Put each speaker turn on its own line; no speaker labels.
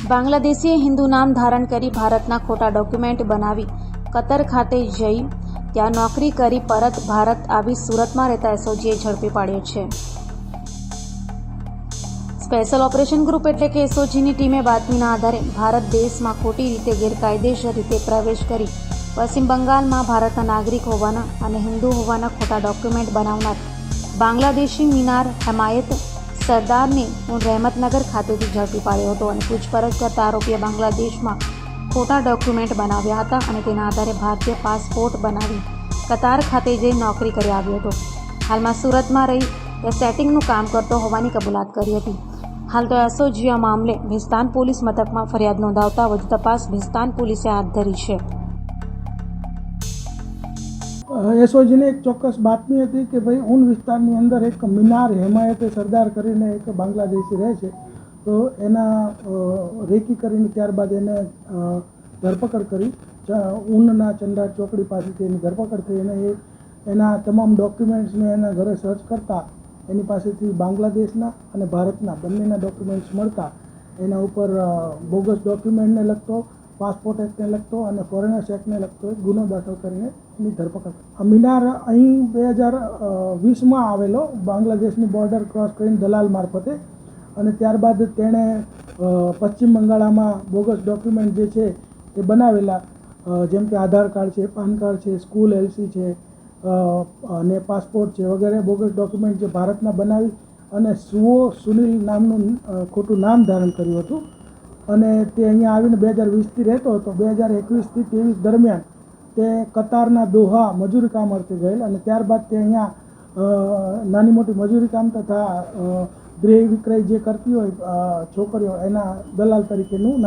બાંગ્લાદેશીએ હિન્દુ નામ ધારણ કરી ભારતના ખોટા ડોક્યુમેન્ટ બનાવી કતર ખાતે જઈ ત્યાં નોકરી કરી પરત ભારત આવી સુરતમાં રહેતા એસઓજીએ ઝડપી પાડ્યો છે. સ્પેશિયલ ઓપરેશન ગ્રુપ એટલે કે એસઓજીની ટીમે બાતમીના આધારે ભારત દેશમાં ખોટી રીતે ગેરકાયદેસર રીતે પ્રવેશ કરી પશ્ચિમ બંગાળમાં ભારતના નાગરિક હોવાના અને હિન્દુ હોવાના ખોટા ડોક્યુમેન્ટ બનાવનાર બાંગ્લાદેશી મિનાર હમાયત સરદારને રહેમતનગર ખાતેથી ઝડપી પાડ્યો હતો અને પૂછપરછ કરતા આરોપીએ બાંગ્લાદેશમાં ખોટા ડોક્યુમેન્ટ બનાવ્યા હતા અને તેના આધારે ભારતીય પાસપોર્ટ બનાવી કતાર ખાતે જઈ નોકરી કરી આવ્યો હતો. હાલમાં સુરતમાં રહી તે સેટિંગનું કામ કરતો હોવાની કબૂલાત કરી હતી. હાલ તો એસઓજી આ મામલે ભિસ્તાન પોલીસ મથકમાં ફરિયાદ નોંધાવતા વધુ તપાસ ભિસ્તાન પોલીસે હાથ ધરી છે.
એસઓજીને એક ચોક્કસ બાતમી હતી કે ભાઈ ઊન વિસ્તારની અંદર એક મિનાર હેમાયતે સરદાર કરીને એક બાંગ્લાદેશી રહે છે, તો એના રેકી કરીને ત્યારબાદ એને ધરપકડ કરી ઊનના ચંડા ચોકડી પાસેથી એની ધરપકડ થઈ અને એના તમામ ડોક્યુમેન્ટ્સને એના ઘરે સર્ચ કરતાં એની પાસેથી બાંગ્લાદેશના અને ભારતના બંનેના ડોક્યુમેન્ટ્સ મળતા એના ઉપર બોગસ ડોક્યુમેન્ટને લગતો, પાસપોર્ટ એક્ટને લગતો અને ફોરેનર્સ એક્ટને લગતો એક ગુનો દાખલ કરીને એની ધરપકડ. મિનાર અહીં 2020માં આવેલો બાંગ્લાદેશની બોર્ડર ક્રોસ કરીને દલાલ મારફતે, અને ત્યારબાદ તેણે પશ્ચિમ બંગાળમાં બોગસ ડોક્યુમેન્ટ જે છે એ બનાવેલા, જેમ કે આધાર કાર્ડ છે, પાન કાર્ડ છે, સ્કૂલ એલસી છે અને પાસપોર્ટ છે વગેરે બોગસ ડોક્યુમેન્ટ જે ભારતના બનાવી અને સુનિલ નામનું ખોટું નામ ધારણ કર્યું હતું અને તે અહીંયા આવીને 2020થી રહેતો હતો. 2021થી 23 દરમિયાન તે કતારના દોહા મજૂરી કામ અર્થે ગયેલ અને ત્યારબાદ તે અહીંયા નાની મોટી મજૂરી કામ તથા ગૃહ વિક્રય જે કરતી હોય છોકરીઓ એના દલાલ તરીકેનું નાનું